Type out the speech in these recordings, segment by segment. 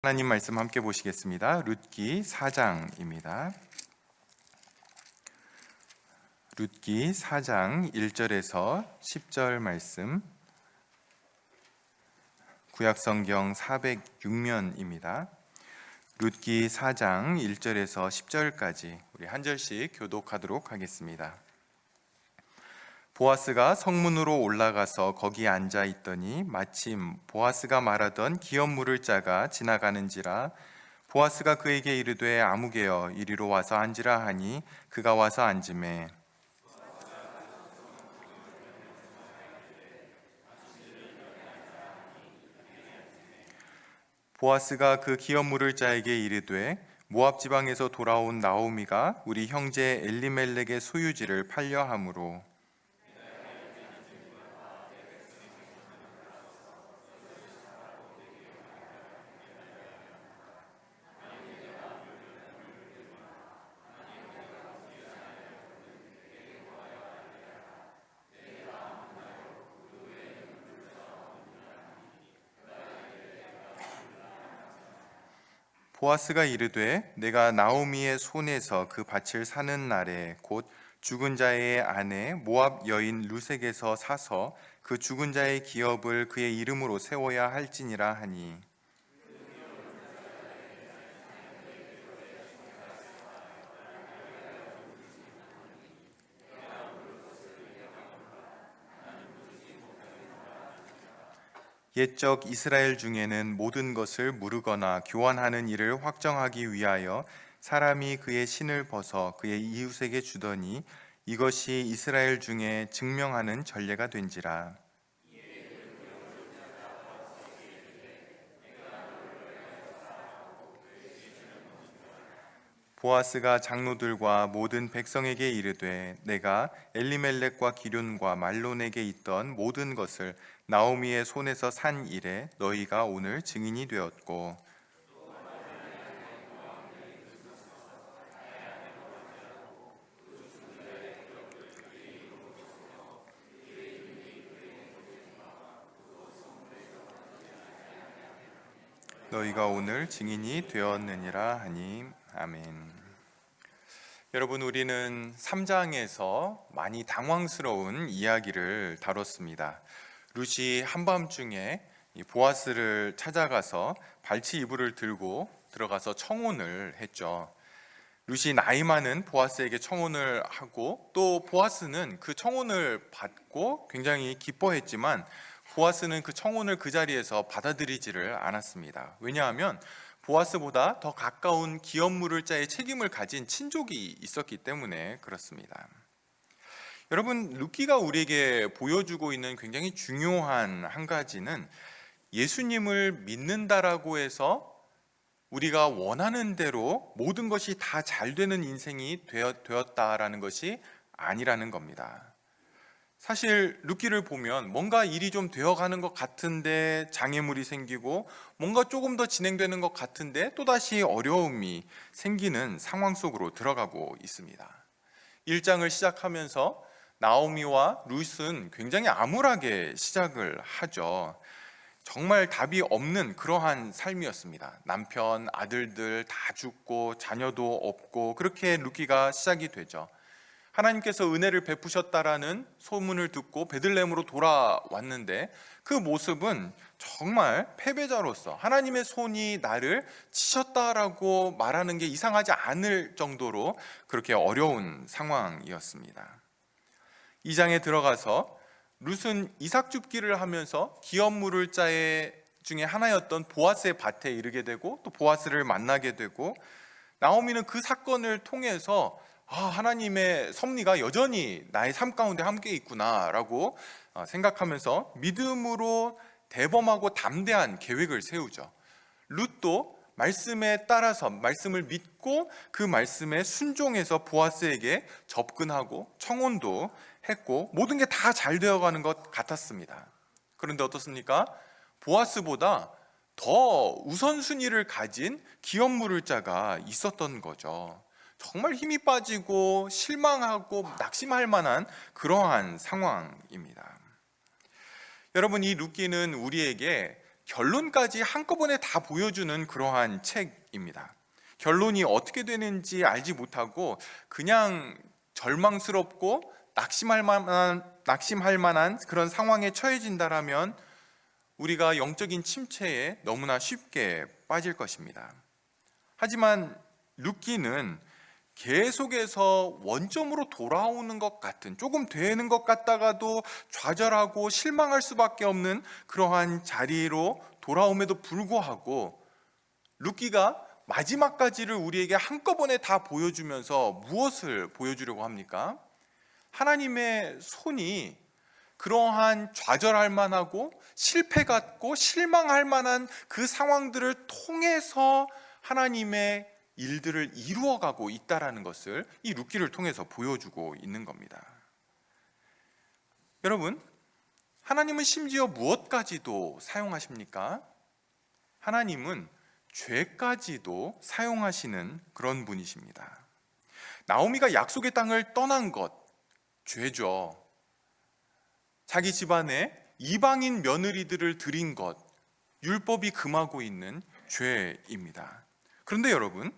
하나님 말씀 함께 보시겠습니다. 룻기 4장입니다. 룻기 4장 1절에서 10절 말씀, 구약성경 406면입니다. 룻기 4장 1절에서 10절까지 우리 한 절씩 교독하도록 하겠습니다. 보아스가 성문으로 올라가서 거기 앉아 있더니 마침 보아스가 말하던 기업 물을 자가 지나가는지라. 보아스가 그에게 이르되 아무개여 이리로 와서 앉으라 하니 그가 와서 앉으매 보아스가 그 기업 물을 자에게 이르되 모압 지방에서 돌아온 나오미가 우리 형제 엘리멜렉의 소유지를 팔려 함으로 보아스가 이르되 내가 나오미의 손에서 그 밭을 사는 날에 곧 죽은 자의 아내 모압 여인 룻에게서 사서 그 죽은 자의 기업을 그의 이름으로 세워야 할지니라 하니 옛적 이스라엘 중에는 모든 것을 무르거나 교환하는 일을 확정하기 위하여 사람이 그의 신을 벗어 그의 이웃에게 주더니 이것이 이스라엘 중에 증명하는 전례가 된지라. 보아스가 장로들과 모든 백성에게 이르되 내가 엘리멜렉과 기륜과 말론에게 있던 모든 것을 나오미의 손에서 산 일에 너희가 오늘 증인이 되었고 너희가 오늘 증인이 되었느니라 하니 아멘. 여러분, 우리는 3장에서 많이 당황스러운 이야기를 다뤘습니다. 룻이 한밤중에 보아스를 찾아가서 발치 이불을 들고 들어가서 청혼을 했죠. 룻이 나이 많은 보아스에게 청혼을 하고 또 보아스는 그 청혼을 받고 굉장히 기뻐했지만 보아스는 그 청혼을 그 자리에서 받아들이지를 않았습니다. 왜냐하면 보아스보다 더 가까운 기업 물을 자의 책임을 가진 친족이 있었기 때문에 그렇습니다. 여러분, 룻기가 우리에게 보여주고 있는 굉장히 중요한 한 가지는 예수님을 믿는다라고 해서 우리가 원하는 대로 모든 것이 다 잘 되는 인생이 되었다라는 것이 아니라는 겁니다. 사실 룻기를 보면 뭔가 일이 좀 되어가는 것 같은데 장애물이 생기고 뭔가 조금 더 진행되는 것 같은데 또다시 어려움이 생기는 상황 속으로 들어가고 있습니다. 1장을 시작하면서 나오미와 룻은 굉장히 암울하게 시작을 하죠. 정말 답이 없는 그러한 삶이었습니다. 남편, 아들들 다 죽고 자녀도 없고 그렇게 룻기가 시작이 되죠. 하나님께서 은혜를 베푸셨다라는 소문을 듣고 베들레헴으로 돌아왔는데 그 모습은 정말 패배자로서 하나님의 손이 나를 치셨다라고 말하는 게 이상하지 않을 정도로 그렇게 어려운 상황이었습니다. 2장에 들어가서 룻은 이삭 줍기를 하면서 기업 물을 자의 중에 하나였던 보아스의 밭에 이르게 되고 또 보아스를 만나게 되고 나오미는 그 사건을 통해서 하나님의 섭리가 여전히 나의 삶 가운데 함께 있구나라고 생각하면서 믿음으로 대범하고 담대한 계획을 세우죠. 룻도 말씀에 따라서 말씀을 믿고 그 말씀에 순종해서 보아스에게 접근하고 청혼도 했고 모든 게 다 잘 되어가는 것 같았습니다. 그런데 어떻습니까? 보아스보다 더 우선순위를 가진 기업 물을 자가 있었던 거죠. 정말 힘이 빠지고 실망하고 낙심할 만한 그러한 상황입니다. 여러분, 이 룻기는 우리에게 결론까지 한꺼번에 다 보여주는 그러한 책입니다. 결론이 어떻게 되는지 알지 못하고 그냥 절망스럽고 낙심할 만한 그런 상황에 처해진다라면 우리가 영적인 침체에 너무나 쉽게 빠질 것입니다. 하지만 루키는 계속해서 원점으로 돌아오는 것 같은, 조금 되는 것 같다가도 좌절하고 실망할 수밖에 없는 그러한 자리로 돌아옴에도 불구하고 루키가 마지막까지를 우리에게 한꺼번에 다 보여주면서 무엇을 보여주려고 합니까? 하나님의 손이 그러한 좌절할 만하고 실패 같고 실망할 만한 그 상황들을 통해서 하나님의 일들을 이루어가고 있다라는 것을 이 루키를 통해서 보여주고 있는 겁니다. 여러분, 하나님은 심지어 무엇까지도 사용하십니까? 하나님은 죄까지도 사용하시는 그런 분이십니다. 나오미가 약속의 땅을 떠난 것, 죄죠. 자기 집안에 이방인 며느리들을 들인 것, 율법이 금하고 있는 죄입니다. 그런데 여러분,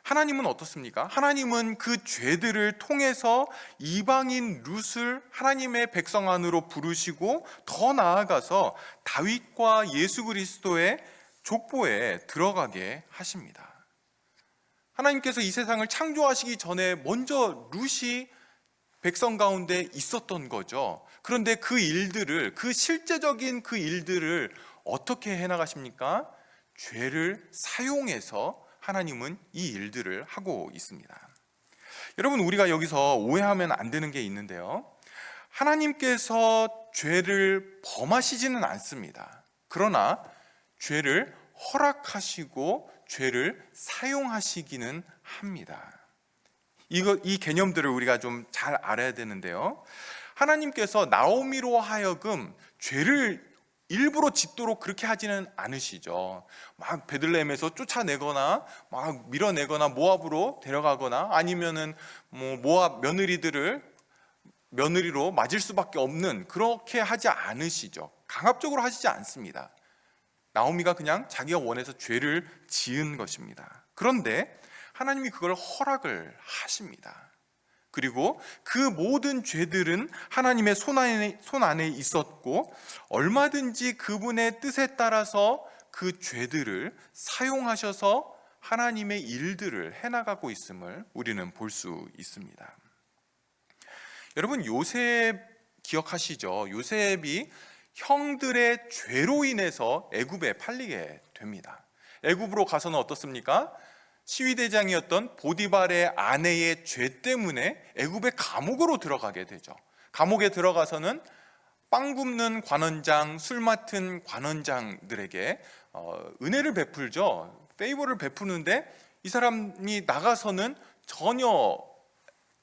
하나님은 어떻습니까? 하나님은 그 죄들을 통해서 이방인 룻을 하나님의 백성 안으로 부르시고 더 나아가서 다윗과 예수 그리스도의 족보에 들어가게 하십니다. 하나님께서 이 세상을 창조하시기 전에 먼저 룻이 백성 가운데 있었던 거죠. 그런데 그 일들을, 그 실제적인 그 일들을 어떻게 해나가십니까? 죄를 사용해서 하나님은 이 일들을 하고 있습니다. 여러분, 우리가 여기서 오해하면 안 되는 게 있는데요. 하나님께서 죄를 범하시지는 않습니다. 그러나 죄를 허락하시고 죄를 사용하시기는 합니다. 이 개념들을 우리가 좀 잘 알아야 되는데요. 하나님께서 나오미로 하여금 죄를 일부러 짓도록 그렇게 하지는 않으시죠. 막 베들레헴에서 쫓아내거나 막 밀어내거나 모압으로 데려가거나 아니면은 모압 며느리로 맞을 수밖에 없는, 그렇게 하지 않으시죠. 강압적으로 하시지 않습니다. 나오미가 그냥 자기가 원해서 죄를 지은 것입니다. 그런데 하나님이 그걸 허락을 하십니다. 그리고 그 모든 죄들은 하나님의 손 안에 있었고 얼마든지 그분의 뜻에 따라서 그 죄들을 사용하셔서 하나님의 일들을 해나가고 있음을 우리는 볼 수 있습니다. 여러분, 요셉 기억하시죠? 요셉이 형들의 죄로 인해서 애굽에 팔리게 됩니다. 애굽으로 가서는 어떻습니까? 시위대장이었던 보디발의 아내의 죄 때문에 애굽의 감옥으로 들어가게 되죠. 감옥에 들어가서는 빵 굽는 관원장, 술 맡은 관원장들에게 은혜를 베풀죠. 페이버를 베푸는데 이 사람이 나가서는 전혀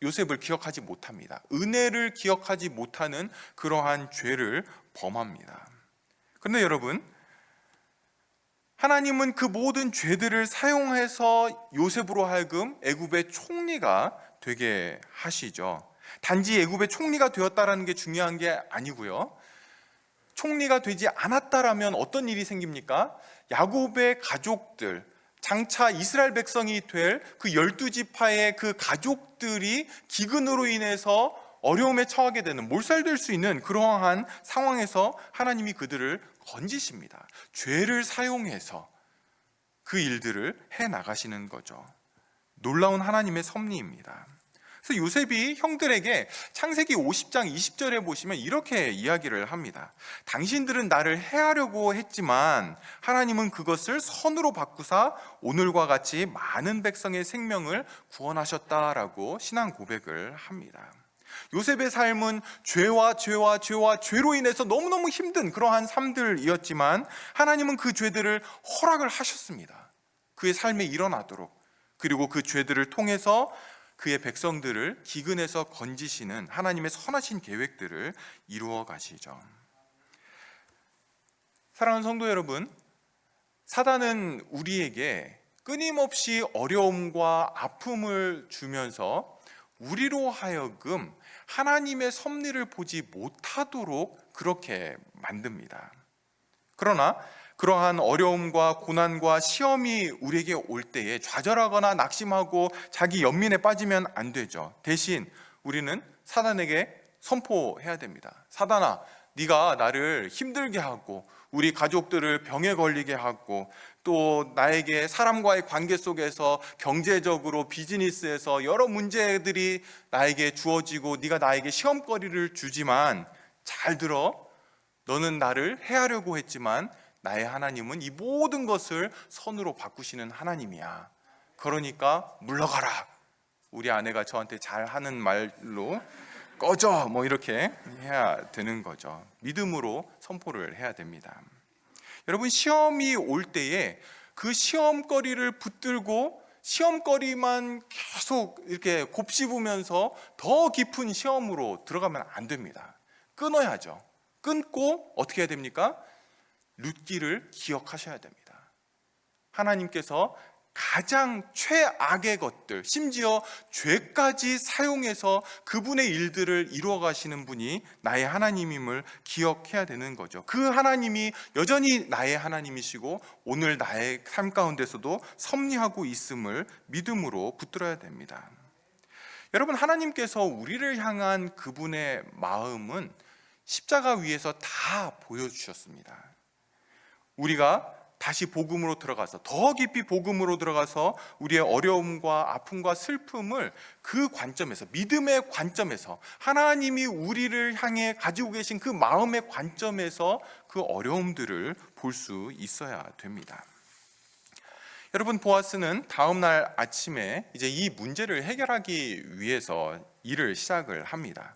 요셉을 기억하지 못합니다. 은혜를 기억하지 못하는 그러한 죄를 범합니다. 그런데 여러분, 하나님은 그 모든 죄들을 사용해서 요셉으로 하여금 애굽의 총리가 되게 하시죠. 단지 애굽의 총리가 되었다라는 게 중요한 게 아니고요. 총리가 되지 않았다라면 어떤 일이 생깁니까? 야곱의 가족들, 장차 이스라엘 백성이 될 그 12지파의 그 가족들이 기근으로 인해서 어려움에 처하게 되는, 몰살될 수 있는 그러한 상황에서 하나님이 그들을 건지십니다. 죄를 사용해서 그 일들을 해나가시는 거죠. 놀라운 하나님의 섭리입니다. 그래서 요셉이 형들에게 창세기 50장 20절에 보시면 이렇게 이야기를 합니다. 당신들은 나를 해하려고 했지만 하나님은 그것을 선으로 바꾸사 오늘과 같이 많은 백성의 생명을 구원하셨다라고 신앙 고백을 합니다. 요셉의 삶은 죄로 인해서 너무너무 힘든 그러한 삶들이었지만 하나님은 그 죄들을 허락을 하셨습니다. 그의 삶에 일어나도록, 그리고 그 죄들을 통해서 그의 백성들을 기근에서 건지시는 하나님의 선하신 계획들을 이루어 가시죠. 사랑하는 성도 여러분, 사단은 우리에게 끊임없이 어려움과 아픔을 주면서 우리로 하여금 하나님의 섭리를 보지 못하도록 그렇게 만듭니다. 그러나 그러한 어려움과 고난과 시험이 우리에게 올 때에 좌절하거나 낙심하고 자기 연민에 빠지면 안 되죠. 대신 우리는 사단에게 선포해야 됩니다. 사단아, 네가 나를 힘들게 하고 우리 가족들을 병에 걸리게 하고 또 나에게 사람과의 관계 속에서 경제적으로 비즈니스에서 여러 문제들이 나에게 주어지고 네가 나에게 시험거리를 주지만 잘 들어, 너는 나를 해하려고 했지만 나의 하나님은 이 모든 것을 선으로 바꾸시는 하나님이야. 그러니까 물러가라. 우리 아내가 저한테 잘하는 말로 꺼져, 뭐 이렇게 해야 되는 거죠. 믿음으로 선포를 해야 됩니다. 여러분, 시험이 올 때에 그 시험거리를 붙들고 시험거리만 계속 이렇게 곱씹으면서 더 깊은 시험으로 들어가면 안 됩니다. 끊어야죠. 끊고 어떻게 해야 됩니까? 룻기를 기억하셔야 됩니다. 하나님께서 가장 최악의 것들, 심지어 죄까지 사용해서 그분의 일들을 이루어 가시는 분이 나의 하나님임을 기억해야 되는 거죠. 그 하나님이 여전히 나의 하나님이시고 오늘 나의 삶 가운데서도 섭리하고 있음을 믿음으로 붙들어야 됩니다. 여러분, 하나님께서 우리를 향한 그분의 마음은 십자가 위에서 다 보여주셨습니다. 우리가 다시 복음으로 들어가서 더 깊이 복음으로 들어가서 우리의 어려움과 아픔과 슬픔을 그 관점에서, 믿음의 관점에서, 하나님이 우리를 향해 가지고 계신 그 마음의 관점에서 그 어려움들을 볼 수 있어야 됩니다. 여러분, 보아스는 다음 날 아침에 이제 이 문제를 해결하기 위해서 일을 시작을 합니다.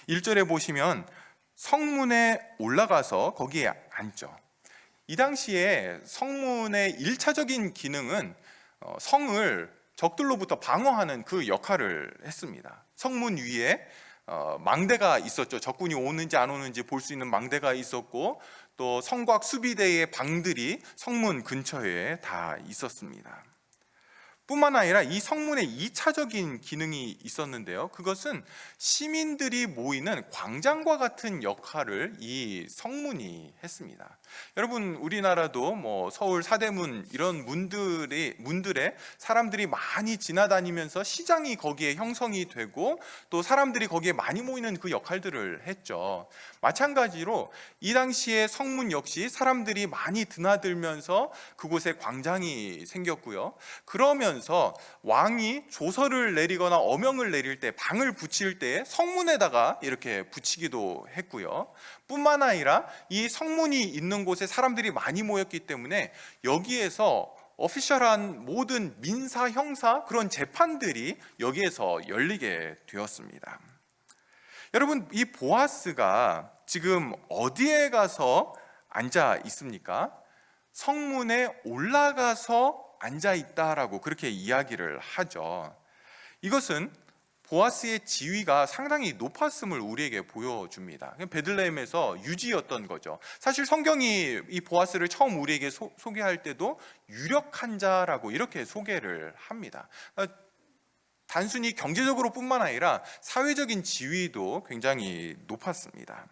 1절에 보시면 성문에 올라가서 거기에 앉죠. 이 당시에 성문의 1차적인 기능은 성을 적들로부터 방어하는 그 역할을 했습니다. 성문 위에 망대가 있었죠. 적군이 오는지 안 오는지 볼 수 있는 망대가 있었고, 또 성곽 수비대의 방들이 성문 근처에 다 있었습니다. 뿐만 아니라 이 성문에 2차적인 기능이 있었는데요. 그것은 시민들이 모이는 광장과 같은 역할을 이 성문이 했습니다. 여러분, 우리나라도 뭐 서울 사대문 이런 문들에 사람들이 많이 지나다니면서 시장이 거기에 형성이 되고 또 사람들이 거기에 많이 모이는 그 역할들을 했죠. 마찬가지로 이 당시에 성문 역시 사람들이 많이 드나들면서 그곳에 광장이 생겼고요. 그러면서 왕이 조서를 내리거나 어명을 내릴 때, 방을 붙일 때 성문에다가 이렇게 붙이기도 했고요. 뿐만 아니라 이 성문이 있는 곳에 사람들이 많이 모였기 때문에 여기에서 오피셜한 모든 민사, 형사 그런 재판들이 여기에서 열리게 되었습니다. 여러분, 이 보아스가 지금 어디에 가서 앉아 있습니까? 성문에 올라가서 앉아 있다라고 그렇게 이야기를 하죠. 이것은 보아스의 지위가 상당히 높았음을 우리에게 보여줍니다. 베들레헴에서 유지였던 거죠. 사실 성경이 이 보아스를 처음 우리에게 소개할 때도 유력한 자라고 이렇게 소개를 합니다. 단순히 경제적으로 뿐만 아니라 사회적인 지위도 굉장히 높았습니다.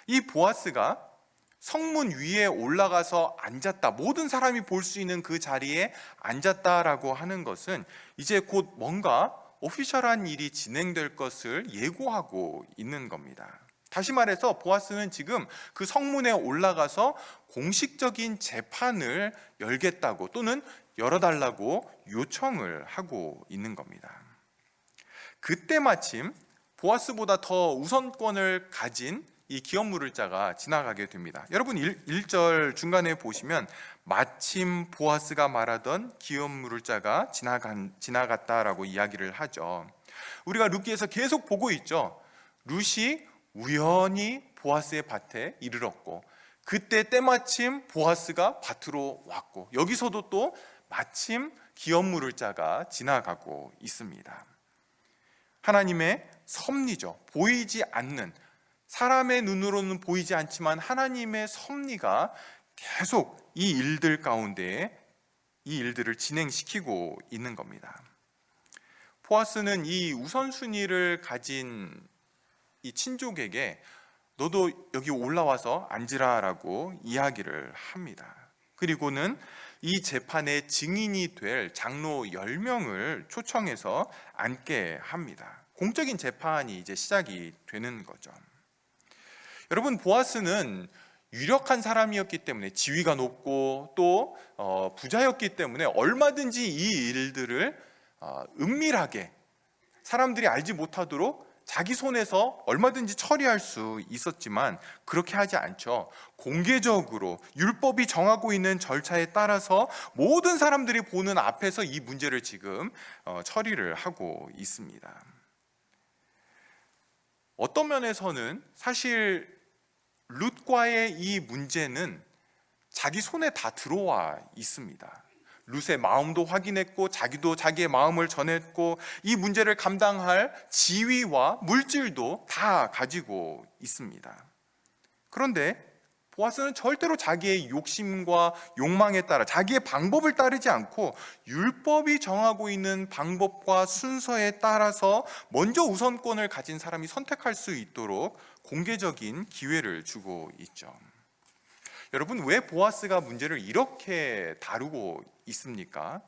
이 보아스가 성문 위에 올라가서 앉았다, 모든 사람이 볼 수 있는 그 자리에 앉았다라고 하는 것은 이제 곧 뭔가 오피셜한 일이 진행될 것을 예고하고 있는 겁니다. 다시 말해서 보아스는 지금 그 성문에 올라가서 공식적인 재판을 열겠다고 또는 열어달라고 요청을 하고 있는 겁니다. 그때 마침 보아스보다 더 우선권을 가진 이 기업 물을자가 지나가게 됩니다. 여러분, 1절 중간에 보시면 마침 보아스가 말하던 기업 물을자가 지나갔다라고 이야기를 하죠. 우리가 룻기에서 계속 보고 있죠. 룻이 우연히 보아스의 밭에 이르렀고 그때 때마침 보아스가 밭으로 왔고 여기서도 또 마침 기업 물을 자가 지나가고 있습니다. 하나님의 섭리죠. 보이지 않는, 사람의 눈으로는 보이지 않지만 하나님의 섭리가 계속 이 일들 가운데 이 일들을 진행시키고 있는 겁니다. 보아스는 이 우선순위를 가진 이 친족에게 너도 여기 올라와서 앉으라라고 이야기를 합니다. 그리고는 이 재판의 증인이 될 장로 10명을 초청해서 앉게 합니다. 공적인 재판이 이제 시작이 되는 거죠. 여러분, 보아스는 유력한 사람이었기 때문에, 지위가 높고 또 부자였기 때문에 얼마든지 이 일들을 은밀하게 사람들이 알지 못하도록 자기 손에서 얼마든지 처리할 수 있었지만 그렇게 하지 않죠. 공개적으로 율법이 정하고 있는 절차에 따라서 모든 사람들이 보는 앞에서 이 문제를 지금 처리를 하고 있습니다. 어떤 면에서는 사실 룻과의 이 문제는 자기 손에 다 들어와 있습니다. 룻의 마음도 확인했고 자기도 자기의 마음을 전했고 이 문제를 감당할 지위와 물질도 다 가지고 있습니다. 그런데 보아스는 절대로 자기의 욕심과 욕망에 따라 자기의 방법을 따르지 않고 율법이 정하고 있는 방법과 순서에 따라서 먼저 우선권을 가진 사람이 선택할 수 있도록 공개적인 기회를 주고 있죠. 여러분, 왜 보아스가 문제를 이렇게 다루고 있습니까?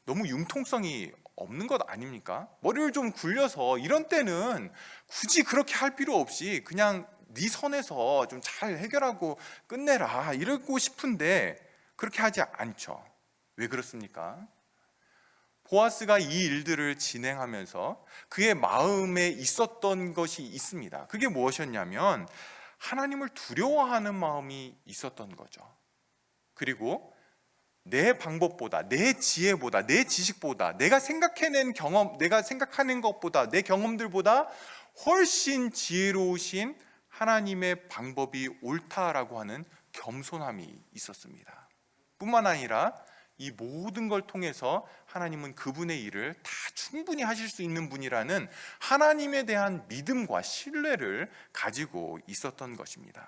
너무 융통성이 없는 것 아닙니까? 머리를 좀 굴려서 이런 때는 굳이 그렇게 할 필요 없이 그냥 네 선에서 좀 잘 해결하고 끝내라 이러고 싶은데 그렇게 하지 않죠. 왜 그렇습니까? 보아스가 이 일들을 진행하면서 그의 마음에 있었던 것이 있습니다. 그게 무엇이었냐면 하나님을 두려워하는 마음이 있었던 거죠. 그리고 내 방법보다, 내 지혜보다, 내 지식보다, 내가 생각해낸 경험, 내가 생각하는 것보다, 내 경험들보다 훨씬 지혜로우신 하나님의 방법이 옳다라고 하는 겸손함이 있었습니다. 뿐만 아니라 이 모든 걸 통해서 하나님은 그분의 일을 다 충분히 하실 수 있는 분이라는 하나님에 대한 믿음과 신뢰를 가지고 있었던 것입니다.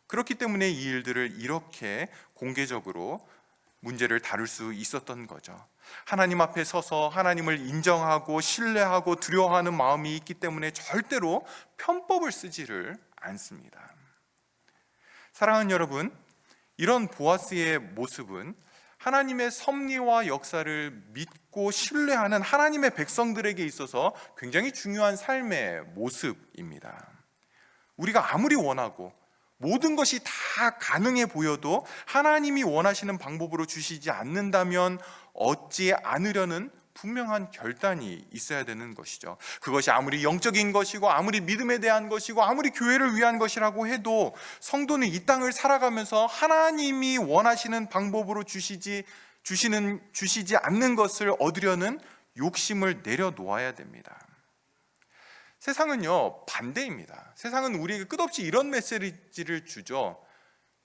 그렇기 때문에 이 일들을 이렇게 공개적으로 문제를 다룰 수 있었던 거죠. 하나님 앞에 서서 하나님을 인정하고 신뢰하고 두려워하는 마음이 있기 때문에 절대로 편법을 쓰지를 않습니다. 사랑하는 여러분, 이런 보아스의 모습은 하나님의 섭리와 역사를 믿고 신뢰하는 하나님의 백성들에게 있어서 굉장히 중요한 삶의 모습입니다. 우리가 아무리 원하고 모든 것이 다 가능해 보여도 하나님이 원하시는 방법으로 주시지 않는다면 얻지 않으려는 분명한 결단이 있어야 되는 것이죠. 그것이 아무리 영적인 것이고 아무리 믿음에 대한 것이고 아무리 교회를 위한 것이라고 해도 성도는 이 땅을 살아가면서 하나님이 원하시는 방법으로 주시지 않는 것을 얻으려는 욕심을 내려놓아야 됩니다. 세상은요 반대입니다. 세상은 우리에게 끝없이 이런 메시지를 주죠.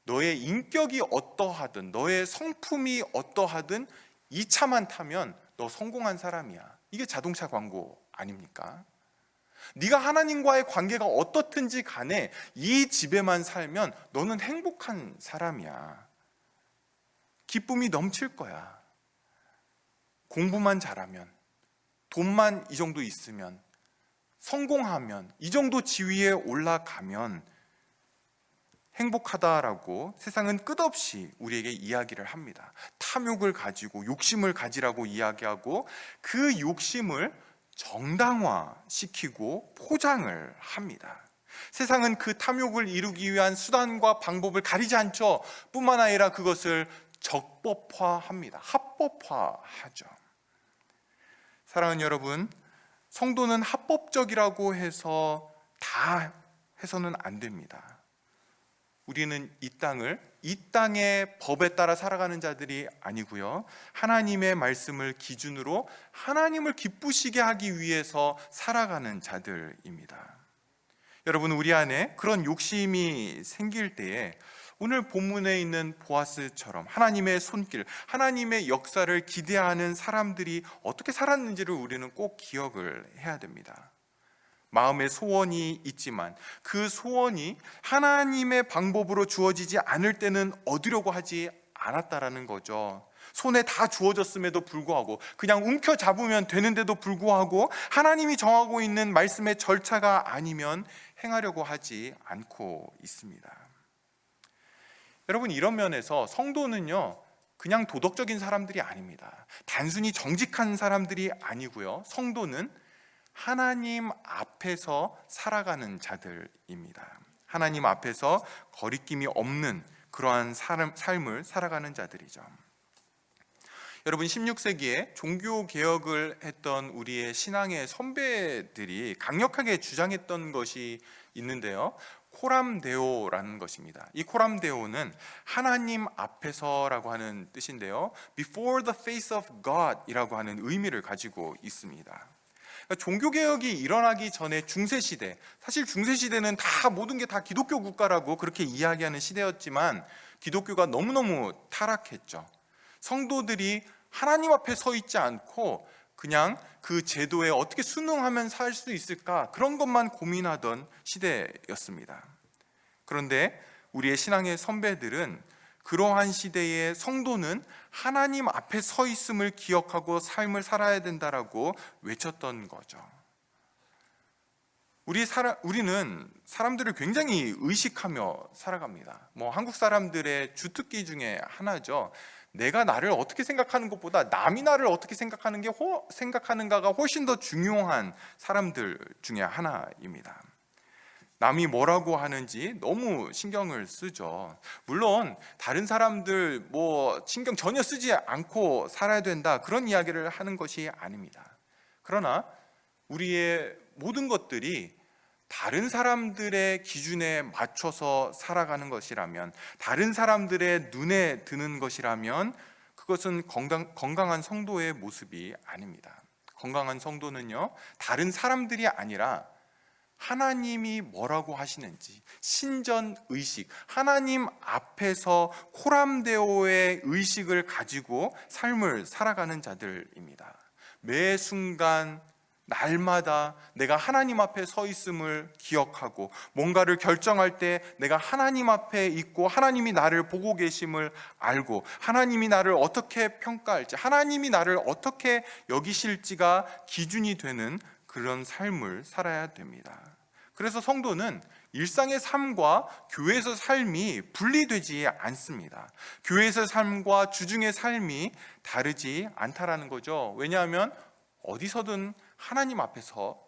너의 인격이 어떠하든 너의 성품이 어떠하든 이 차만 타면 너 성공한 사람이야. 이게 자동차 광고 아닙니까? 네가 하나님과의 관계가 어떻든지 간에 이 집에만 살면 너는 행복한 사람이야. 기쁨이 넘칠 거야. 공부만 잘하면, 돈만 이 정도 있으면, 성공하면, 이 정도 지위에 올라가면 행복하다라고 세상은 끝없이 우리에게 이야기를 합니다. 탐욕을 가지고 욕심을 가지라고 이야기하고 그 욕심을 정당화시키고 포장을 합니다. 세상은 그 탐욕을 이루기 위한 수단과 방법을 가리지 않죠. 뿐만 아니라 그것을 적법화합니다. 합법화하죠. 사랑하는 여러분, 성도는 합법적이라고 해서 다 해서는 안 됩니다. 우리는 이 땅의 법에 따라 살아가는 자들이 아니고요, 하나님의 말씀을 기준으로 하나님을 기쁘시게 하기 위해서 살아가는 자들입니다. 여러분, 우리 안에 그런 욕심이 생길 때에 오늘 본문에 있는 보아스처럼 하나님의 손길, 하나님의 역사를 기대하는 사람들이 어떻게 살았는지를 우리는 꼭 기억을 해야 됩니다. 마음의 소원이 있지만 그 소원이 하나님의 방법으로 주어지지 않을 때는 얻으려고 하지 않았다라는 거죠. 손에 다 주어졌음에도 불구하고 그냥 움켜잡으면 되는데도 불구하고 하나님이 정하고 있는 말씀의 절차가 아니면 행하려고 하지 않고 있습니다. 여러분, 이런 면에서 성도는요, 그냥 도덕적인 사람들이 아닙니다. 단순히 정직한 사람들이 아니고요. 성도는 하나님 앞에서 살아가는 자들입니다. 하나님 앞에서 거리낌이 없는 그러한 삶을 살아가는 자들이죠. 여러분, 16세기에 종교 개혁을 했던 우리의 신앙의 선배들이 강력하게 주장했던 것이 있는데요, 코람데오라는 것입니다. 이 코람데오는 하나님 앞에서라고 하는 뜻인데요, Before the face of God 이라고 하는 의미를 가지고 있습니다. 그러니까 종교개혁이 일어나기 전에 중세시대, 사실 중세시대는 다 모든 게 다 기독교 국가라고 그렇게 이야기하는 시대였지만 기독교가 너무너무 타락했죠. 성도들이 하나님 앞에 서 있지 않고 그냥 그 제도에 어떻게 순응하면 살 수 있을까, 그런 것만 고민하던 시대였습니다. 그런데 우리의 신앙의 선배들은 그러한 시대의 성도는 하나님 앞에 서 있음을 기억하고 삶을 살아야 된다라고 외쳤던 거죠. 우리는 사람들을 굉장히 의식하며 살아갑니다. 한국 사람들의 주특기 중에 하나죠. 내가 나를 어떻게 생각하는 것보다 남이 나를 어떻게 생각하는가가 훨씬 더 중요한 사람들 중에 하나입니다. 남이 뭐라고 하는지 너무 신경을 쓰죠. 물론 다른 사람들 신경 전혀 쓰지 않고 살아야 된다, 그런 이야기를 하는 것이 아닙니다. 그러나 우리의 모든 것들이 다른 사람들의 기준에 맞춰서 살아가는 것이라면, 다른 사람들의 눈에 드는 것이라면 그것은 건강한 성도의 모습이 아닙니다. 건강한 성도는요, 다른 사람들이 아니라 하나님이 뭐라고 하시는지 신전의식, 하나님 앞에서 코람데오의 의식을 가지고 삶을 살아가는 자들입니다. 매 순간 날마다 내가 하나님 앞에 서 있음을 기억하고, 뭔가를 결정할 때 내가 하나님 앞에 있고 하나님이 나를 보고 계심을 알고, 하나님이 나를 어떻게 평가할지, 하나님이 나를 어떻게 여기실지가 기준이 되는 그런 삶을 살아야 됩니다. 그래서 성도는 일상의 삶과 교회에서 삶이 분리되지 않습니다. 교회에서 삶과 주중의 삶이 다르지 않다라는 거죠. 왜냐하면 어디서든 하나님 앞에서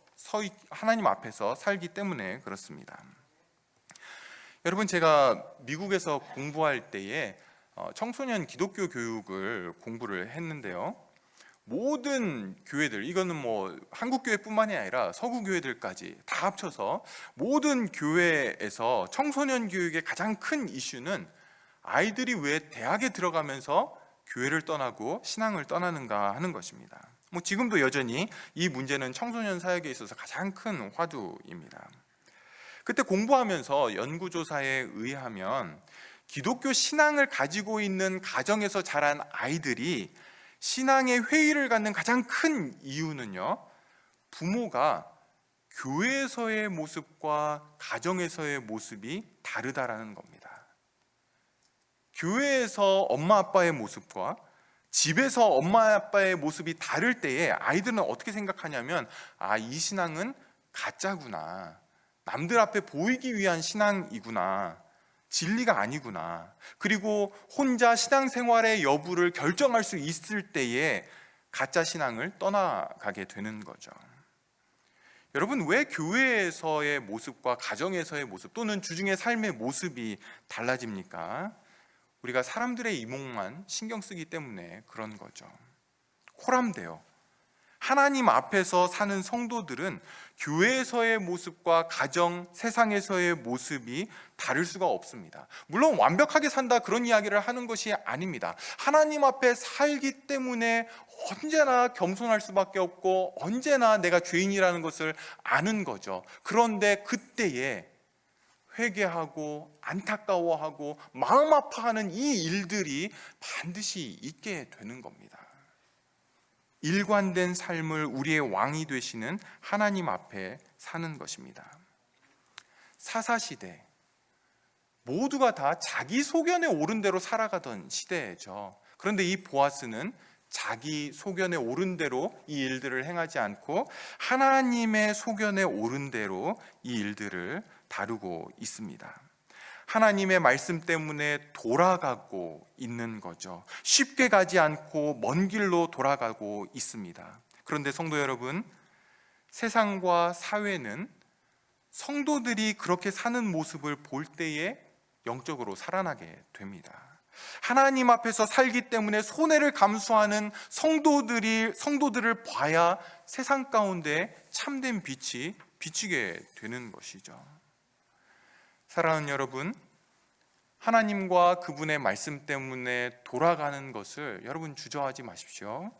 살기 때문에 그렇습니다. 여러분, 제가 미국에서 공부할 때에 청소년 기독교 교육을 공부를 했는데요, 모든 교회들, 이거는 한국 교회뿐만이 아니라 서구 교회들까지 다 합쳐서 모든 교회에서 청소년 교육의 가장 큰 이슈는 아이들이 왜 대학에 들어가면서 교회를 떠나고 신앙을 떠나는가 하는 것입니다. 지금도 여전히 이 문제는 청소년 사역에 있어서 가장 큰 화두입니다. 그때 공부하면서 연구조사에 의하면 기독교 신앙을 가지고 있는 가정에서 자란 아이들이 신앙의 회의를 갖는 가장 큰 이유는요, 부모가 교회에서의 모습과 가정에서의 모습이 다르다라는 겁니다. 교회에서 엄마 아빠의 모습과 집에서 엄마 아빠의 모습이 다를 때에 아이들은 어떻게 생각하냐면, 이 신앙은 가짜구나, 남들 앞에 보이기 위한 신앙이구나, 진리가 아니구나. 그리고 혼자 신앙생활의 여부를 결정할 수 있을 때에 가짜 신앙을 떠나가게 되는 거죠. 여러분, 왜 교회에서의 모습과 가정에서의 모습 또는 주중의 삶의 모습이 달라집니까? 우리가 사람들의 이목만 신경 쓰기 때문에 그런 거죠. 코람데오, 하나님 앞에서 사는 성도들은 교회에서의 모습과 가정, 세상에서의 모습이 다를 수가 없습니다. 물론 완벽하게 산다, 그런 이야기를 하는 것이 아닙니다. 하나님 앞에 살기 때문에 언제나 겸손할 수밖에 없고 언제나 내가 죄인이라는 것을 아는 거죠. 그런데 그때에 회개하고 안타까워하고 마음 아파하는 이 일들이 반드시 있게 되는 겁니다. 일관된 삶을 우리의 왕이 되시는 하나님 앞에 사는 것입니다. 사사시대, 모두가 다 자기 소견에 오른 대로 살아가던 시대죠. 그런데 이 보아스는 자기 소견에 오른 대로 이 일들을 행하지 않고 하나님의 소견에 오른 대로 이 일들을 다루고 있습니다. 하나님의 말씀 때문에 돌아가고 있는 거죠. 쉽게 가지 않고 먼 길로 돌아가고 있습니다. 그런데 성도 여러분, 세상과 사회는 성도들이 그렇게 사는 모습을 볼 때에 영적으로 살아나게 됩니다. 하나님 앞에서 살기 때문에 손해를 감수하는 성도들을 봐야 세상 가운데 참된 빛이 비치게 되는 것이죠. 사랑하는 여러분, 하나님과 그분의 말씀 때문에 돌아가는 것을 여러분 주저하지 마십시오.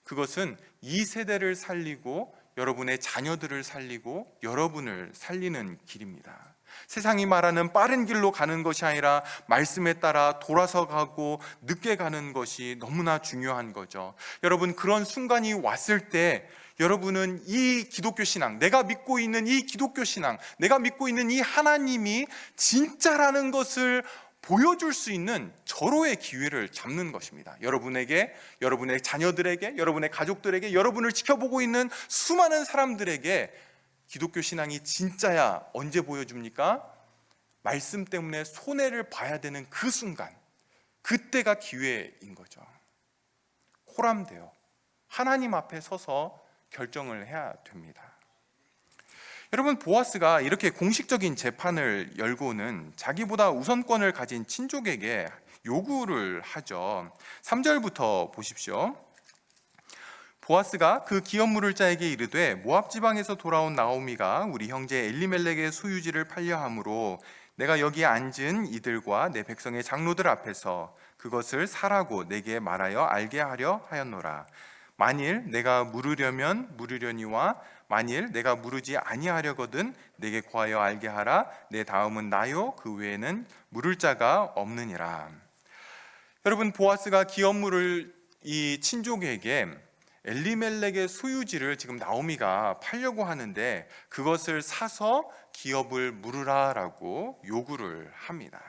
그것은 이 세대를 살리고 여러분의 자녀들을 살리고 여러분을 살리는 길입니다. 세상이 말하는 빠른 길로 가는 것이 아니라 말씀에 따라 돌아서 가고 늦게 가는 것이 너무나 중요한 거죠. 여러분, 그런 순간이 왔을 때 여러분은 이 기독교 신앙, 내가 믿고 있는 이 기독교 신앙, 내가 믿고 있는 이 하나님이 진짜라는 것을 보여줄 수 있는 절호의 기회를 잡는 것입니다. 여러분에게, 여러분의 자녀들에게, 여러분의 가족들에게, 여러분을 지켜보고 있는 수많은 사람들에게 기독교 신앙이 진짜야 언제 보여줍니까? 말씀 때문에 손해를 봐야 되는 그 순간, 그때가 기회인 거죠. 호람되어 하나님 앞에 서서 결정을 해야 됩니다. 여러분, 보아스가 이렇게 공식적인 재판을 열고는 자기보다 우선권을 가진 친족에게 요구를 하죠. 3절부터 보십시오. 보아스가 그 기업 물을 자에게 이르되 모압 지방에서 돌아온 나오미가 우리 형제 엘리멜렉의 소유지를 팔려 함으로 내가 여기 앉은 이들과 내 백성의 장로들 앞에서 그것을 사라고 내게 말하여 알게 하려 하였노라. 만일 내가 물으려면 물으려니와 만일 내가 물으지 아니하려거든 내게 구하여 알게 하라. 내 다음은 나요 그 외에는 물을 자가 없느니라. 여러분, 보아스가 기업 물을 이 친족에게 엘리멜렉의 소유지를 지금 나오미가 팔려고 하는데 그것을 사서 기업을 물으라라고 요구를 합니다.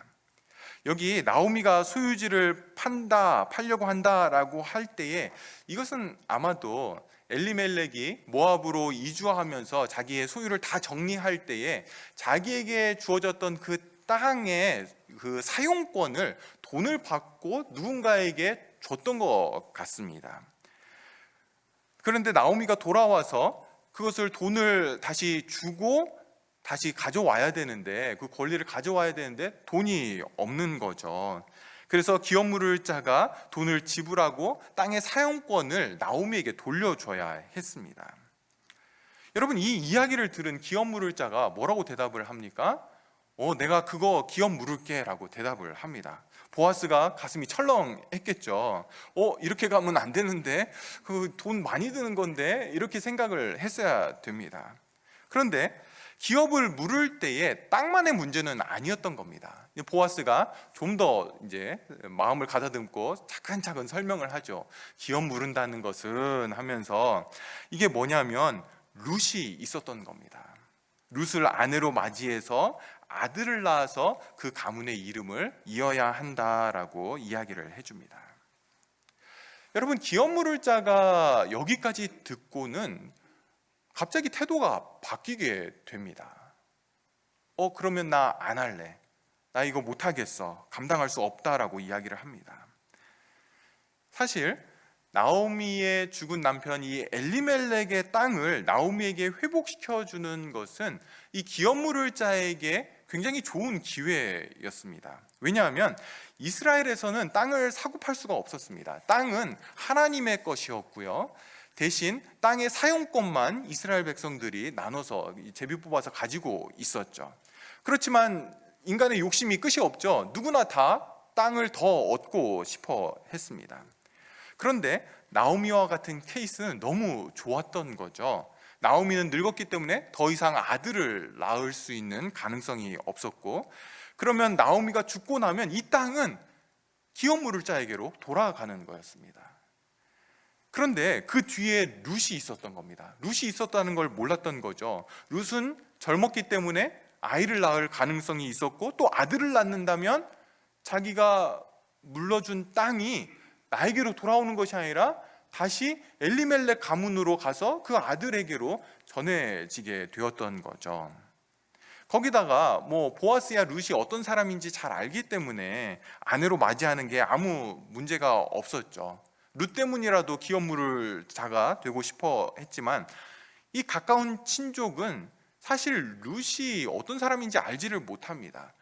여기 나오미가 소유지를 팔려고 한다라고 할 때에 이것은 아마도 엘리멜렉이 모압으로 이주하면서 자기의 소유를 다 정리할 때에 자기에게 주어졌던 그 땅의 그 사용권을 돈을 받고 누군가에게 줬던 것 같습니다. 그런데 나오미가 돌아와서 그것을 돈을 다시 주고 다시 가져와야 되는데, 그 권리를 가져와야 되는데 돈이 없는 거죠. 그래서 기업 물을 자가 돈을 지불하고 땅의 사용권을 나오미에게 돌려줘야 했습니다. 여러분, 이 이야기를 들은 기업 물을 자가 뭐라고 대답을 합니까? 내가 그거 기업 물을게 라고 대답을 합니다. 보아스가 가슴이 철렁했겠죠. 이렇게 가면 안 되는데, 그 돈 많이 드는 건데, 이렇게 생각을 했어야 됩니다. 그런데 기업을 물을 때에 땅만의 문제는 아니었던 겁니다. 보아스가 좀 더 이제 마음을 가다듬고 차근차근 설명을 하죠. 기업 물은다는 것은 하면서 이게 뭐냐면 룻이 있었던 겁니다. 룻을 아내로 맞이해서 아들을 낳아서 그 가문의 이름을 이어야 한다라고 이야기를 해줍니다. 여러분, 기업 물을 자가 여기까지 듣고는 갑자기 태도가 바뀌게 됩니다. 그러면 나 안 할래. 나 이거 못 하겠어. 감당할 수 없다라고 이야기를 합니다. 사실 나오미의 죽은 남편 이 엘리멜렉의 땅을 나오미에게 회복시켜 주는 것은 이 기업 물을 자에게 굉장히 좋은 기회였습니다. 왜냐하면 이스라엘에서는 땅을 사고 팔 수가 없었습니다. 땅은 하나님의 것이었고요. 대신 땅의 사용권만 이스라엘 백성들이 나눠서 제비 뽑아서 가지고 있었죠. 그렇지만 인간의 욕심이 끝이 없죠. 누구나 다 땅을 더 얻고 싶어 했습니다. 그런데 나오미와 같은 케이스는 너무 좋았던 거죠. 나오미는 늙었기 때문에 더 이상 아들을 낳을 수 있는 가능성이 없었고, 그러면 나오미가 죽고 나면 이 땅은 기업 물을 자에게로 돌아가는 거였습니다. 그런데 그 뒤에 룻이 있었던 겁니다. 룻이 있었다는 걸 몰랐던 거죠. 룻은 젊었기 때문에 아이를 낳을 가능성이 있었고, 또 아들을 낳는다면 자기가 물러준 땅이 나에게로 돌아오는 것이 아니라 다시 엘리멜렉 가문으로 가서 그 아들에게로 전해지게 되었던 거죠. 거기다가 뭐 보아스야 룻이 어떤 사람인지 잘 알기 때문에 아내로 맞이하는 게 아무 문제가 없었죠. 룻 때문이라도 기업 물을 자가 되고 싶어 했지만 이 가까운 친족은 사실 룻이 어떤 사람인지 알지를 못합니다.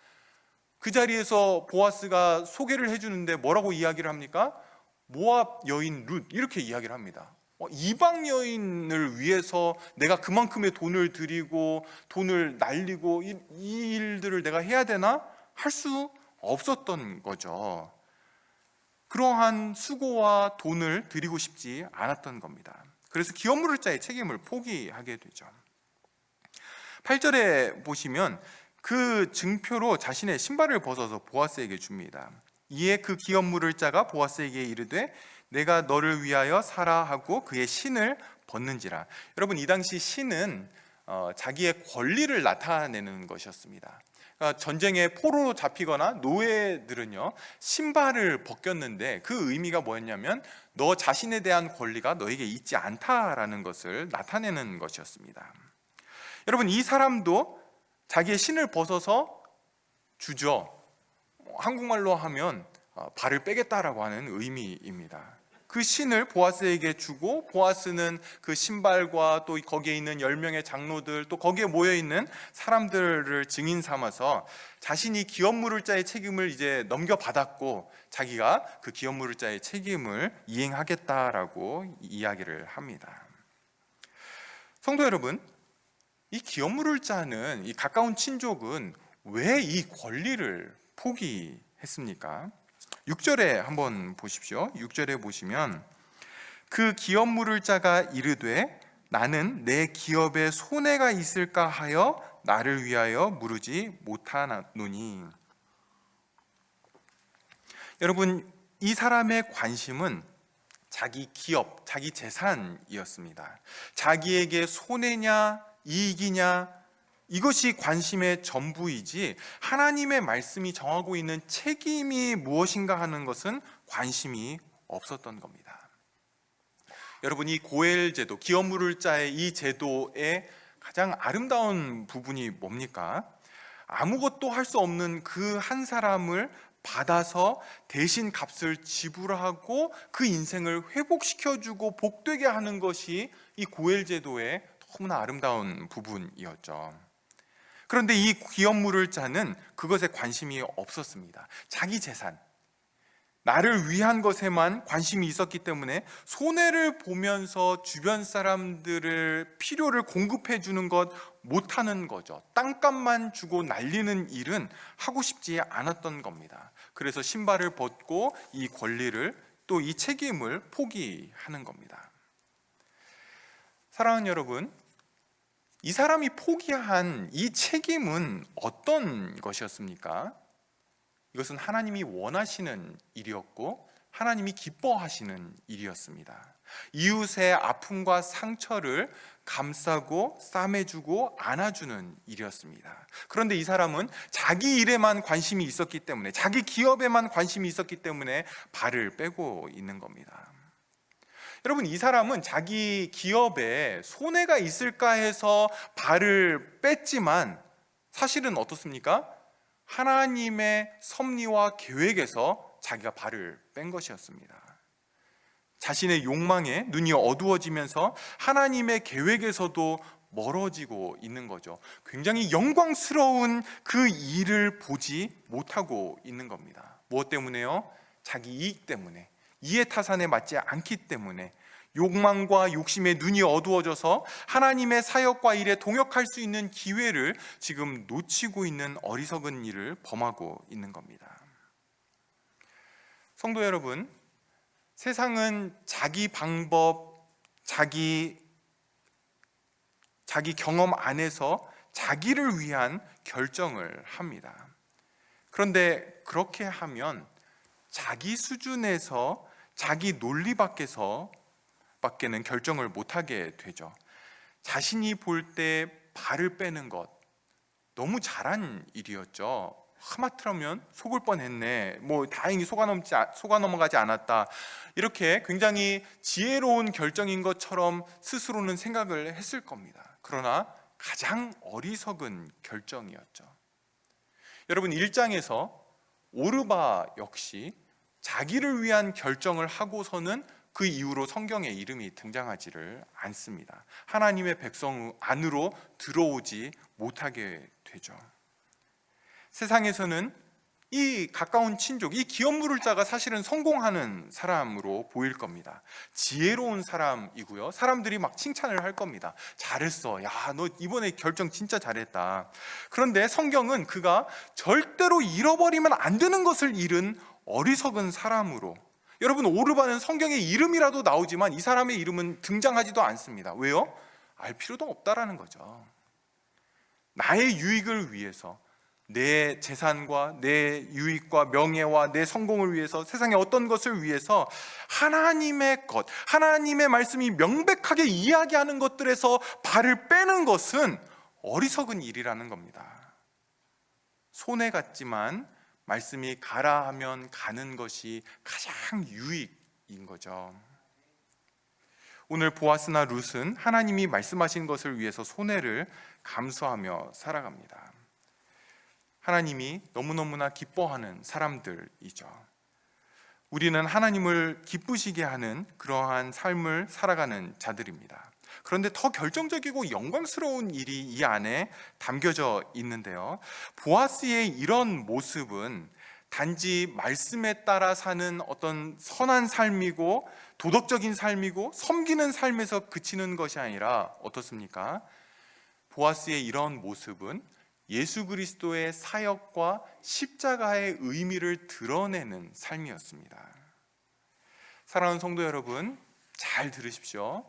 그 자리에서 보아스가 소개를 해주는데 뭐라고 이야기를 합니까? 모압 여인 룻, 이렇게 이야기를 합니다. 이방 여인을 위해서 내가 그만큼의 돈을 들이고 돈을 날리고 이 일들을 내가 해야 되나? 할 수 없었던 거죠. 그러한 수고와 돈을 들이고 싶지 않았던 겁니다. 그래서 기업 물을 자의 책임을 포기하게 되죠. 8절에 보시면 그 증표로 자신의 신발을 벗어서 보아스에게 줍니다. 이에 그 기업 물을 자가 보아스에게 이르되 내가 너를 위하여 사라 하고 그의 신을 벗는지라. 여러분, 이 당시 신은 자기의 권리를 나타내는 것이었습니다. 그러니까 전쟁에 포로로 잡히거나 노예들은요 신발을 벗겼는데 그 의미가 뭐였냐면 너 자신에 대한 권리가 너에게 있지 않다라는 것을 나타내는 것이었습니다. 여러분, 이 사람도 자기의 신을 벗어서 주죠. 한국말로 하면 발을 빼겠다라고 하는 의미입니다. 그 신을 보아스에게 주고 보아스는 그 신발과 또 거기에 있는 10명의 장로들 또 거기에 모여있는 사람들을 증인 삼아서 자신이 기업 물을 자의 책임을 이제 넘겨받았고 자기가 그 기업 물을 자의 책임을 이행하겠다라고 이야기를 합니다. 성도 여러분, 이 기업 물을 자는 이 가까운 친족은 왜 이 권리를 포기했습니까? 6절에 한번 보십시오. 6절에 보시면 그 기업 물을 자가 이르되 나는 내 기업에 손해가 있을까 하여 나를 위하여 물으지 못하노니. 여러분, 이 사람의 관심은 자기 기업, 자기 재산이었습니다. 자기에게 손해냐 이익이냐 이것이 관심의 전부이지 하나님의 말씀이 정하고 있는 책임이 무엇인가 하는 것은 관심이 없었던 겁니다. 여러분, 이 고엘 제도, 기업 물을 자의 이 제도의 가장 아름다운 부분이 뭡니까? 아무것도 할 수 없는 그 한 사람을 받아서 대신 값을 지불하고 그 인생을 회복시켜주고 복되게 하는 것이 이 고엘 제도의 너무나 아름다운 부분이었죠. 그런데 이 기업 물을 자는 그것에 관심이 없었습니다. 자기 재산, 나를 위한 것에만 관심이 있었기 때문에 손해를 보면서 주변 사람들을 필요를 공급해 주는 것 못하는 거죠. 땅값만 주고 날리는 일은 하고 싶지 않았던 겁니다. 그래서 신발을 벗고 이 권리를 또 이 책임을 포기하는 겁니다. 사랑하는 여러분, 이 사람이 포기한 이 책임은 어떤 것이었습니까? 이것은 하나님이 원하시는 일이었고 하나님이 기뻐하시는 일이었습니다. 이웃의 아픔과 상처를 감싸고 싸매주고 안아주는 일이었습니다. 그런데 이 사람은 자기 일에만 관심이 있었기 때문에, 자기 기업에만 관심이 있었기 때문에 발을 빼고 있는 겁니다. 여러분, 이 사람은 자기 기업에 손해가 있을까 해서 발을 뺐지만 사실은 어떻습니까? 하나님의 섭리와 계획에서 자기가 발을 뺀 것이었습니다. 자신의 욕망에 눈이 어두워지면서 하나님의 계획에서도 멀어지고 있는 거죠. 굉장히 영광스러운 그 일을 보지 못하고 있는 겁니다. 무엇 때문에요? 자기 이익 때문에, 이해 타산에 맞지 않기 때문에, 욕망과 욕심에 눈이 어두워져서 하나님의 사역과 일에 동역할 수 있는 기회를 지금 놓치고 있는 어리석은 일을 범하고 있는 겁니다. 성도 여러분, 세상은 자기 방법, 자기 경험 안에서 자기를 위한 결정을 합니다. 그런데 그렇게 하면 자기 수준에서, 자기 논리 밖에는 결정을 못하게 되죠. 자신이 볼 때 발을 빼는 것, 너무 잘한 일이었죠. 하마터면 속을 뻔했네, 다행히 속아 넘어가지 않았다, 이렇게 굉장히 지혜로운 결정인 것처럼 스스로는 생각을 했을 겁니다. 그러나 가장 어리석은 결정이었죠. 여러분, 1장에서 오르바 역시 자기를 위한 결정을 하고서는 그 이후로 성경에 이름이 등장하지를 않습니다. 하나님의 백성 안으로 들어오지 못하게 되죠. 세상에서는 이 가까운 친족, 이 기업 물을 자가 사실은 성공하는 사람으로 보일 겁니다. 지혜로운 사람이고요. 사람들이 막 칭찬을 할 겁니다. 잘했어. 야, 너 이번에 결정 진짜 잘했다. 그런데 성경은 그가 절대로 잃어버리면 안 되는 것을 잃은 어리석은 사람으로, 여러분, 오르바는 성경에 이름이라도 나오지만 이 사람의 이름은 등장하지도 않습니다. 왜요? 알 필요도 없다라는 거죠. 나의 유익을 위해서, 내 재산과 내 유익과 명예와 내 성공을 위해서, 세상의 어떤 것을 위해서 하나님의 것, 하나님의 말씀이 명백하게 이야기하는 것들에서 발을 빼는 것은 어리석은 일이라는 겁니다. 손해 같지만 말씀이 가라 하면 가는 것이 가장 유익인 거죠. 오늘 보아스나 룻은 하나님이 말씀하신 것을 위해서 손해를 감수하며 살아갑니다. 하나님이 너무너무나 기뻐하는 사람들이죠. 우리는 하나님을 기쁘시게 하는 그러한 삶을 살아가는 자들입니다. 그런데 더 결정적이고 영광스러운 일이 이 안에 담겨져 있는데요, 보아스의 이런 모습은 단지 말씀에 따라 사는 어떤 선한 삶이고 도덕적인 삶이고 섬기는 삶에서 그치는 것이 아니라 어떻습니까? 보아스의 이런 모습은 예수 그리스도의 사역과 십자가의 의미를 드러내는 삶이었습니다. 사랑하는 성도 여러분, 잘 들으십시오.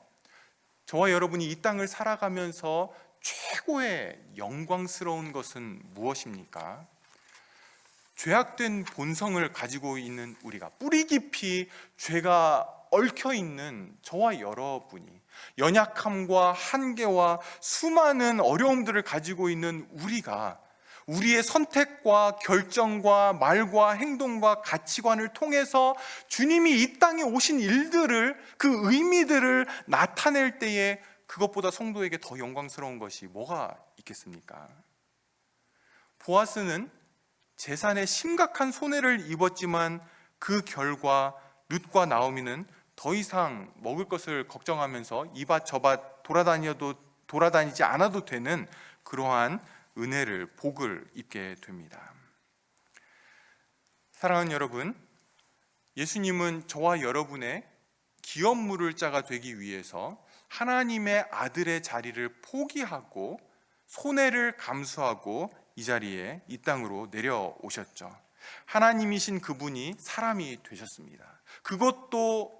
저와 여러분이 이 땅을 살아가면서 최고의 영광스러운 것은 무엇입니까? 죄악된 본성을 가지고 있는 우리가, 뿌리 깊이 죄가 얽혀 있는 저와 여러분이, 연약함과 한계와 수많은 어려움들을 가지고 있는 우리가 우리의 선택과 결정과 말과 행동과 가치관을 통해서 주님이 이 땅에 오신 일들을, 그 의미들을 나타낼 때에 그것보다 성도에게 더 영광스러운 것이 뭐가 있겠습니까? 보아스는 재산에 심각한 손해를 입었지만 그 결과 룻과 나오미는 더 이상 먹을 것을 걱정하면서 이밭 저밭 돌아다니지 않아도 되는 그러한 은혜를, 복을 입게 됩니다. 사랑하는 여러분, 예수님은 저와 여러분의 기업 물을 자가 되기 위해서 하나님의 아들의 자리를 포기하고 손해를 감수하고 이 자리에, 이 땅으로 내려오셨죠. 하나님이신 그분이 사람이 되셨습니다. 그것도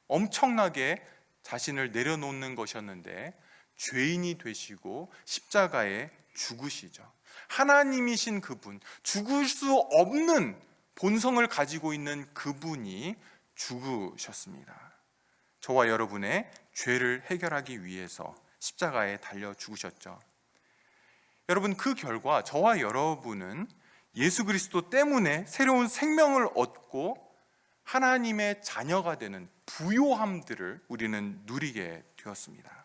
엄청나게 자신을 내려놓는 것이었는데 죄인이 되시고 십자가에 죽으시죠. 하나님이신 그분, 죽을 수 없는 본성을 가지고 있는 그분이 죽으셨습니다. 저와 여러분의 죄를 해결하기 위해서 십자가에 달려 죽으셨죠. 여러분, 그 결과 저와 여러분은 예수 그리스도 때문에 새로운 생명을 얻고 하나님의 자녀가 되는 부요함들을 우리는 누리게 되었습니다.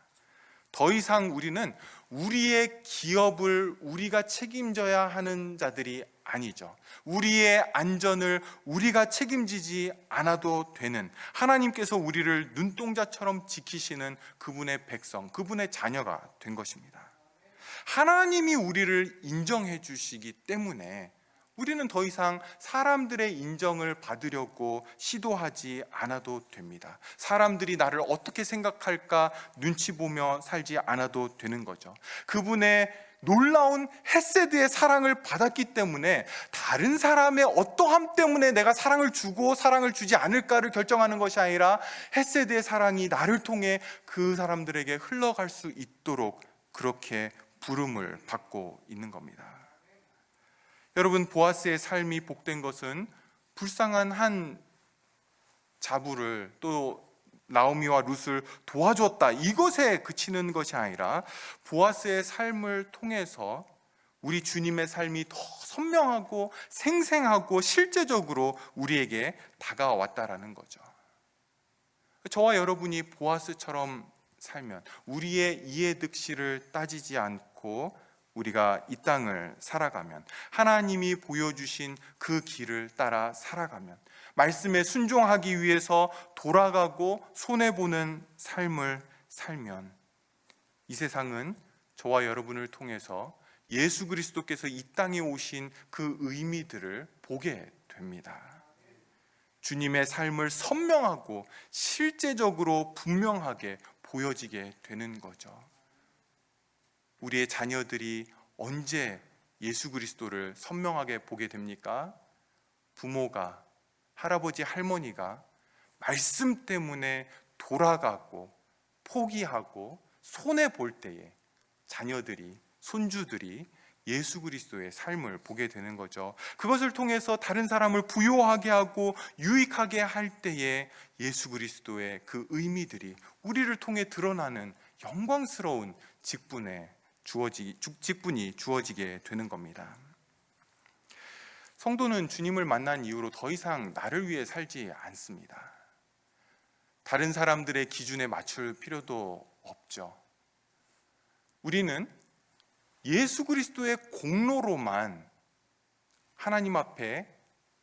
더 이상 우리는 우리의 기업을 우리가 책임져야 하는 자들이 아니죠. 우리의 안전을 우리가 책임지지 않아도 되는, 하나님께서 우리를 눈동자처럼 지키시는 그분의 백성, 그분의 자녀가 된 것입니다. 하나님이 우리를 인정해 주시기 때문에 우리는 더 이상 사람들의 인정을 받으려고 시도하지 않아도 됩니다. 사람들이 나를 어떻게 생각할까 눈치 보며 살지 않아도 되는 거죠. 그분의 놀라운 헤세드의 사랑을 받았기 때문에 다른 사람의 어떠함 때문에 내가 사랑을 주고 사랑을 주지 않을까를 결정하는 것이 아니라 헤세드의 사랑이 나를 통해 그 사람들에게 흘러갈 수 있도록 그렇게 부름을 받고 있는 겁니다. 여러분, 보아스의 삶이 복된 것은 불쌍한 한 자부를, 또 나오미와 룻을 도와줬다, 이것에 그치는 것이 아니라 보아스의 삶을 통해서 우리 주님의 삶이 더 선명하고 생생하고 실제적으로 우리에게 다가왔다라는 거죠. 저와 여러분이 보아스처럼 살면, 우리의 이해득실을 따지지 않고 우리가 이 땅을 살아가면, 하나님이 보여주신 그 길을 따라 살아가면, 말씀에 순종하기 위해서 돌아가고 손해보는 삶을 살면, 이 세상은 저와 여러분을 통해서 예수 그리스도께서 이 땅에 오신 그 의미들을 보게 됩니다. 주님의 삶을 선명하고 실제적으로 분명하게 보여지게 되는 거죠. 우리의 자녀들이 언제 예수 그리스도를 선명하게 보게 됩니까? 부모가, 할아버지, 할머니가 말씀 때문에 돌아가고 포기하고 손해볼 때에 자녀들이, 손주들이 예수 그리스도의 삶을 보게 되는 거죠. 그것을 통해서 다른 사람을 부요하게 하고 유익하게 할 때에 예수 그리스도의 그 의미들이 우리를 통해 드러나는 영광스러운 직분이 주어지게 되는 겁니다. 성도는 주님을 만난 이후로 더 이상 나를 위해 살지 않습니다. 다른 사람들의 기준에 맞출 필요도 없죠. 우리는 예수 그리스도의 공로로만 하나님 앞에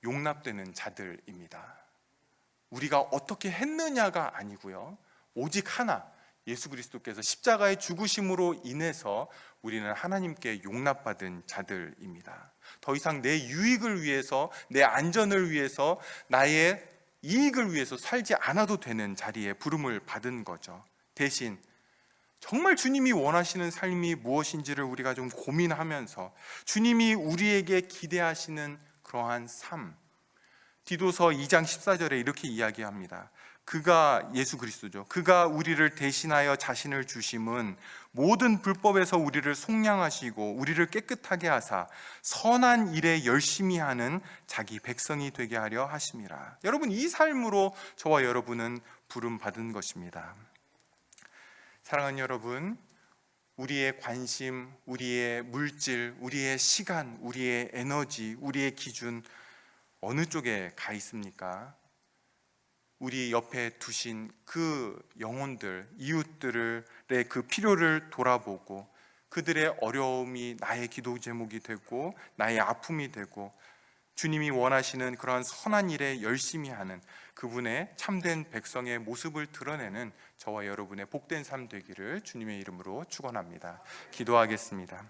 용납되는 자들입니다. 우리가 어떻게 했느냐가 아니고요, 오직 하나, 예수 그리스도께서 십자가의 죽으심으로 인해서 우리는 하나님께 용납받은 자들입니다. 더 이상 내 유익을 위해서, 내 안전을 위해서, 나의 이익을 위해서 살지 않아도 되는 자리에 부름을 받은 거죠. 대신 정말 주님이 원하시는 삶이 무엇인지를 우리가 좀 고민하면서 주님이 우리에게 기대하시는 그러한 삶, 디도서 2장 14절에 이렇게 이야기합니다. 그가, 예수 그리스도죠, 그가 우리를 대신하여 자신을 주심은 모든 불법에서 우리를 속량하시고 우리를 깨끗하게 하사 선한 일에 열심히 하는 자기 백성이 되게 하려 하심이라. 여러분, 이 삶으로 저와 여러분은 부름받은 것입니다. 사랑하는 여러분, 우리의 관심, 우리의 물질, 우리의 시간, 우리의 에너지, 우리의 기준 어느 쪽에 가 있습니까? 우리 옆에 두신 그 영혼들, 이웃들의 그 필요를 돌아보고 그들의 어려움이 나의 기도 제목이 되고 나의 아픔이 되고 주님이 원하시는 그러한 선한 일에 열심히 하는 그분의 참된 백성의 모습을 드러내는 저와 여러분의 복된 삶 되기를 주님의 이름으로 축원합니다. 기도하겠습니다.